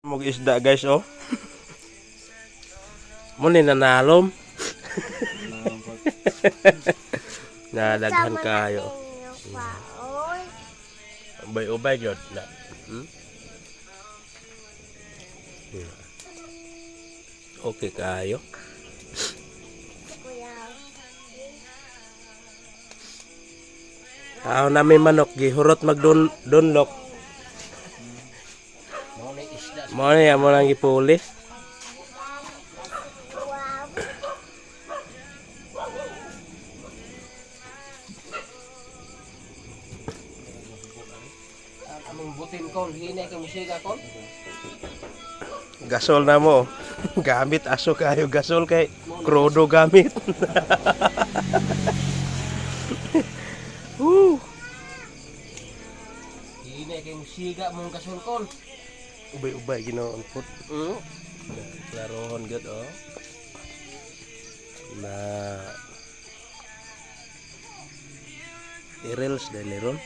Mug isda guys oh. Muni nanalom. Nadaghan kayo. Ubay-ubay gyud na. Okay kayo. Tao na may manok gihurot magdunlok. Mo na mo nang gipuli. Among butin kon hinay kay musika kon. Gasol na mo. Gamit aso kayo gasol kay krodo gamit. Hinay kay musika mong kasol kon. Ubay-ubay ginoon put. Klarohon gud oh. Na Irels dali ron.